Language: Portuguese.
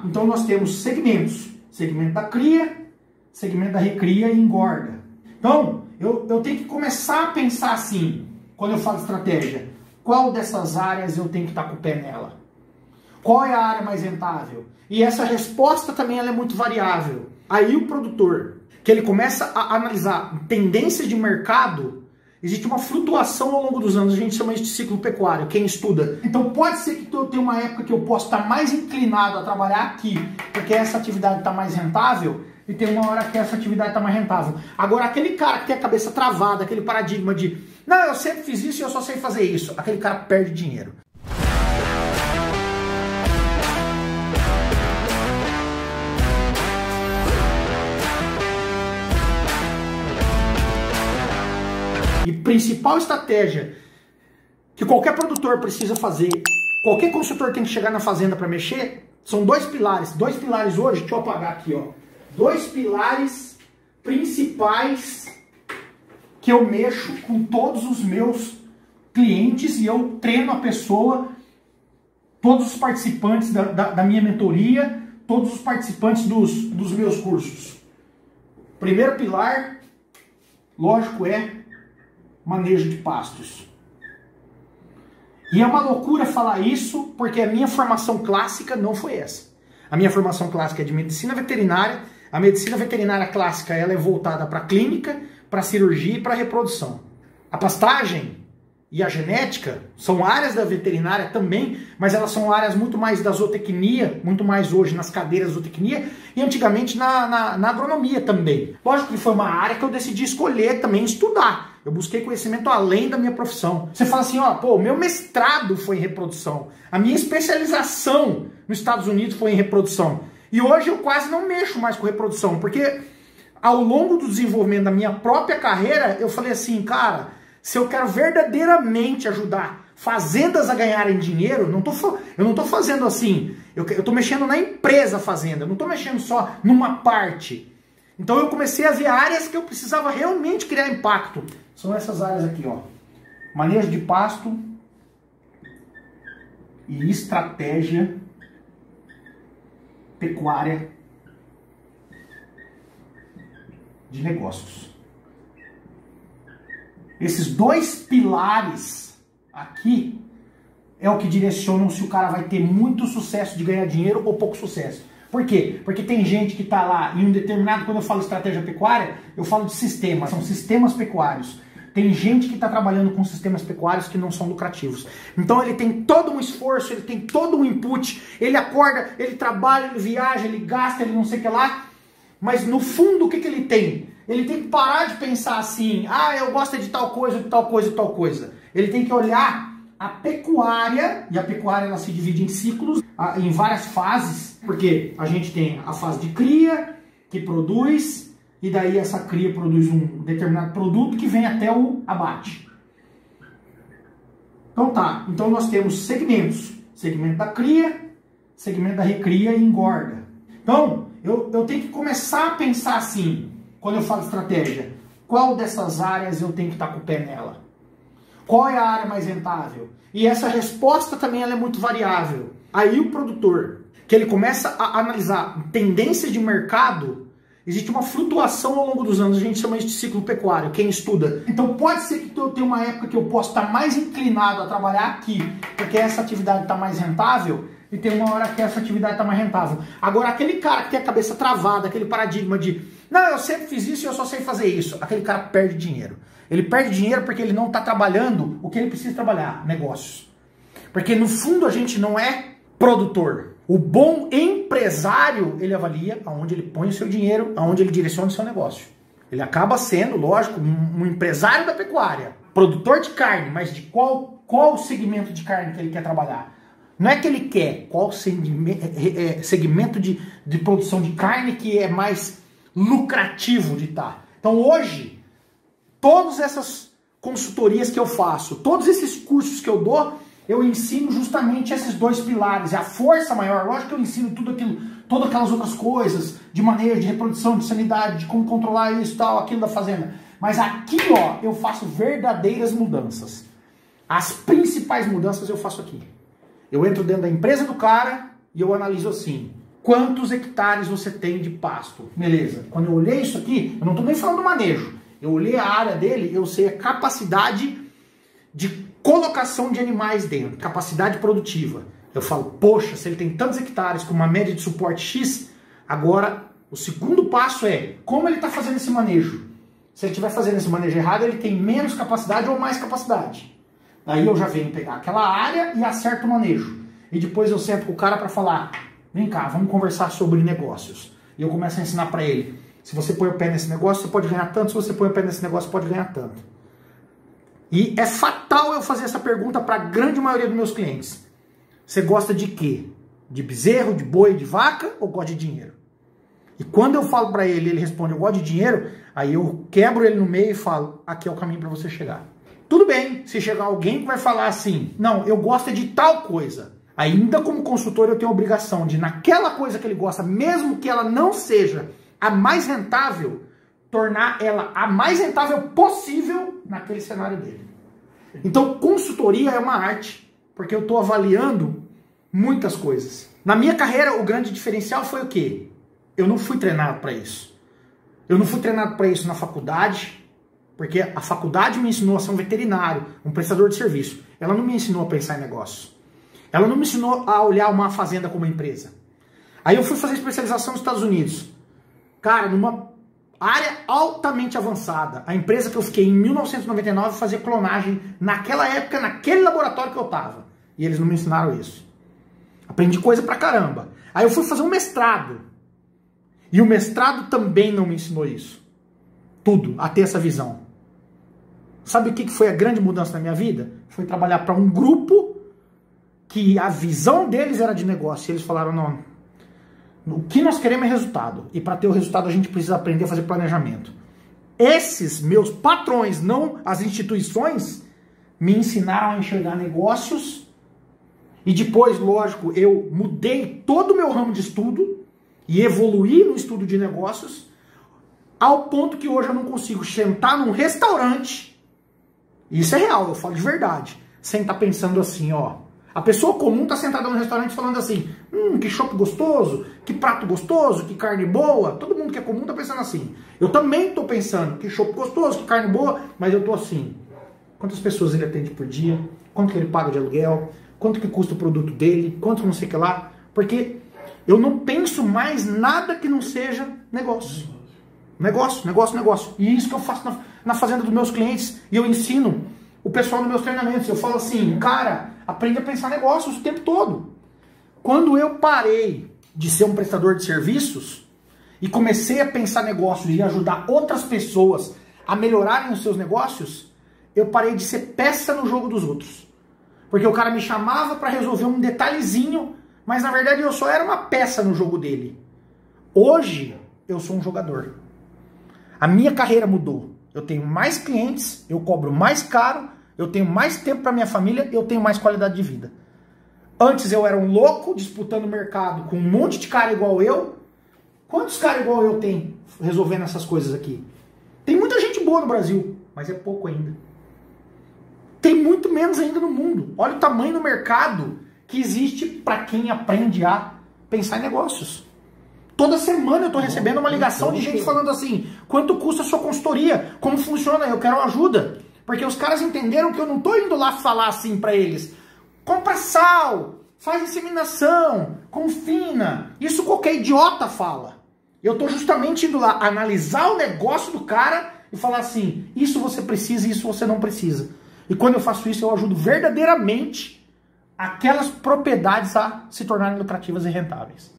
Então nós temos segmentos. Segmento da cria, segmento da recria e engorda. Então, eu tenho que começar a pensar assim, quando eu falo estratégia, qual dessas áreas eu tenho que estar com o pé nela? Qual é a área mais rentável? E essa resposta também ela é muito variável. Aí o produtor, que ele começa a analisar tendências de mercado, existe uma flutuação ao longo dos anos, a gente chama isso de ciclo pecuário, quem estuda. Então pode ser que eu tenha uma época que eu possa estar mais inclinado a trabalhar aqui, porque essa atividade está mais rentável, e tem uma hora que essa atividade está mais rentável. Agora, aquele cara que tem a cabeça travada, aquele paradigma de não, eu sempre fiz isso e eu só sei fazer isso, aquele cara perde dinheiro. E principal estratégia que qualquer produtor precisa fazer, qualquer consultor tem que chegar na fazenda para mexer, são dois pilares. Dois pilares hoje, deixa eu apagar aqui, ó. Dois pilares principais que eu mexo com todos os meus clientes e eu treino a pessoa, todos os participantes da minha mentoria, todos os participantes dos meus cursos. Primeiro pilar, lógico, é manejo de pastos. E é uma loucura falar isso, porque a minha formação clássica não foi essa. A minha formação clássica é de medicina veterinária. A medicina veterinária clássica ela é voltada para a clínica, para a cirurgia e para a reprodução. A pastagem e a genética são áreas da veterinária também, mas elas são áreas muito mais da zootecnia, muito mais hoje nas cadeiras de zootecnia e antigamente na agronomia também. Lógico que foi uma área que eu decidi escolher também estudar. Eu busquei conhecimento além da minha profissão. Você fala assim, ó, pô, meu mestrado foi em reprodução. A minha especialização nos Estados Unidos foi em reprodução. E hoje eu quase não mexo mais com reprodução, porque ao longo do desenvolvimento da minha própria carreira, eu falei assim, cara, se eu quero verdadeiramente ajudar fazendas a ganharem dinheiro, eu não estou fazendo assim, eu estou mexendo na empresa fazenda, eu não estou mexendo só numa parte. Então eu comecei a ver áreas que eu precisava realmente criar impacto. São essas áreas aqui, ó. Manejo de pasto e estratégia pecuária de negócios. Esses dois pilares aqui é o que direcionam se o cara vai ter muito sucesso de ganhar dinheiro ou pouco sucesso. Por quê? Porque tem gente que está lá em um determinado, quando eu falo estratégia pecuária, eu falo de sistemas, são sistemas pecuários. Tem gente que está trabalhando com sistemas pecuários que não são lucrativos. Então ele tem todo um esforço, ele tem todo um input, ele acorda, ele trabalha, ele viaja, ele gasta, ele não sei o que lá. Mas no fundo o que ele tem? Ele tem que parar de pensar assim, ah, eu gosto de tal coisa, de tal coisa, de tal coisa. Ele tem que olhar a pecuária, e a pecuária ela se divide em ciclos, em várias fases, porque a gente tem a fase de cria, que produz, e daí essa cria produz um determinado produto que vem até o abate. Então tá, então nós temos segmentos. Segmento da cria, segmento da recria e engorda. Então, eu tenho que começar a pensar assim, quando eu falo estratégia, qual dessas áreas eu tenho que estar com o pé nela? Qual é a área mais rentável? E essa resposta também ela é muito variável. Aí o produtor, que ele começa a analisar tendências de mercado, existe uma flutuação ao longo dos anos, a gente chama isso de ciclo pecuário, quem estuda. Então pode ser que eu tenha uma época que eu possa estar mais inclinado a trabalhar aqui, porque essa atividade está mais rentável, e tem uma hora que essa atividade está mais rentável. Agora, aquele cara que tem a cabeça travada, aquele paradigma de não, eu sempre fiz isso e eu só sei fazer isso, aquele cara perde dinheiro. Ele perde dinheiro porque ele não está trabalhando o que ele precisa trabalhar, negócios. Porque no fundo a gente não é produtor. O bom empresário, ele avalia aonde ele põe o seu dinheiro, aonde ele direciona o seu negócio. Ele acaba sendo, lógico, um empresário da pecuária, produtor de carne, mas de qual segmento de carne que ele quer trabalhar? Não é que ele quer, qual segmento de produção de carne que é mais lucrativo de estar. Então hoje, todas essas consultorias que eu faço, todos esses cursos que eu dou, eu ensino justamente esses dois pilares. A força maior, lógico que eu ensino tudo aquilo, todas aquelas outras coisas, de manejo, de reprodução, de sanidade, de como controlar isso, tal, aquilo da fazenda. Mas aqui, ó, eu faço verdadeiras mudanças. As principais mudanças eu faço aqui. Eu entro dentro da empresa do cara e eu analiso assim, quantos hectares você tem de pasto. Beleza. Quando eu olhei isso aqui, eu não estou nem falando do manejo. Eu olhei a área dele, eu sei a capacidade de colocação de animais dentro, capacidade produtiva. Eu falo, poxa, se ele tem tantos hectares com uma média de suporte X, agora o segundo passo é como ele está fazendo esse manejo. Se ele estiver fazendo esse manejo errado, ele tem menos capacidade ou mais capacidade. Aí eu já venho pegar aquela área e acerto o manejo. E depois eu sento com o cara para falar, vem cá, vamos conversar sobre negócios. E eu começo a ensinar para ele, se você põe o pé nesse negócio, você pode ganhar tanto, se você põe o pé nesse negócio, você pode ganhar tanto. E é fatal eu fazer essa pergunta para a grande maioria dos meus clientes. Você gosta de quê? De bezerro, de boi, de vaca ou gosta de dinheiro? E quando eu falo para ele, ele responde, eu gosto de dinheiro, aí eu quebro ele no meio e falo, aqui é o caminho para você chegar. Tudo bem, se chegar alguém que vai falar assim, não, eu gosto de tal coisa. Ainda como consultor eu tenho a obrigação de, naquela coisa que ele gosta, mesmo que ela não seja a mais rentável, tornar ela a mais rentável possível naquele cenário dele. Então, consultoria é uma arte, porque eu estou avaliando muitas coisas. Na minha carreira, o grande diferencial foi o quê? Eu não fui treinado para isso. Eu não fui treinado para isso na faculdade, porque a faculdade me ensinou a ser um veterinário, um prestador de serviço. Ela não me ensinou a pensar em negócio. Ela não me ensinou a olhar uma fazenda como empresa. Aí eu fui fazer especialização nos Estados Unidos. Cara, numa área altamente avançada. A empresa que eu fiquei em 1999 fazia clonagem naquela época, naquele laboratório que eu estava. E eles não me ensinaram isso. Aprendi coisa pra caramba. Aí eu fui fazer um mestrado. E o mestrado também não me ensinou isso. Tudo, a ter essa visão. Sabe o que foi a grande mudança na minha vida? Foi trabalhar para um grupo que a visão deles era de negócio. E eles falaram, não, o que nós queremos é resultado. E para ter o resultado a gente precisa aprender a fazer planejamento. Esses meus patrões, não as instituições, me ensinaram a enxergar negócios. E depois, lógico, eu mudei todo o meu ramo de estudo e evoluí no estudo de negócios, ao ponto que hoje eu não consigo sentar num restaurante, isso é real, eu falo de verdade, sem estar pensando assim, ó. A pessoa comum está sentada no restaurante falando assim, que chopp gostoso, que prato gostoso, que carne boa. Todo mundo que é comum está pensando assim. Eu também estou pensando, que chopp gostoso, que carne boa, mas eu estou assim. Quantas pessoas ele atende por dia? Quanto que ele paga de aluguel? Quanto que custa o produto dele? Quanto não sei o que lá? Porque eu não penso mais nada que não seja negócio. Negócio. E isso que eu faço na fazenda dos meus clientes. E eu ensino o pessoal nos meus treinamentos. Eu falo assim, cara, aprende a pensar negócios o tempo todo. Quando eu parei de ser um prestador de serviços e comecei a pensar negócios e ajudar outras pessoas a melhorarem os seus negócios, eu parei de ser peça no jogo dos outros. Porque o cara me chamava para resolver um detalhezinho, mas na verdade eu só era uma peça no jogo dele. Hoje eu sou um jogador. A minha carreira mudou. Eu tenho mais clientes, eu cobro mais caro, eu tenho mais tempo para minha família, eu tenho mais qualidade de vida. Antes eu era um louco disputando o mercado com um monte de cara igual eu. Quantos caras igual eu tem resolvendo essas coisas aqui? Tem muita gente boa no Brasil, mas é pouco ainda. Tem muito menos ainda no mundo. Olha o tamanho do mercado que existe para quem aprende a pensar em negócios. Toda semana eu estou recebendo uma ligação de gente falando assim, quanto custa a sua consultoria? Como funciona? Eu quero ajuda. Porque os caras entenderam que eu não estou indo lá falar assim para eles, compra sal, faz inseminação, confina. Isso qualquer idiota fala. Eu estou justamente indo lá analisar o negócio do cara e falar assim, isso você precisa e isso você não precisa. E quando eu faço isso, eu ajudo verdadeiramente aquelas propriedades a se tornarem lucrativas e rentáveis.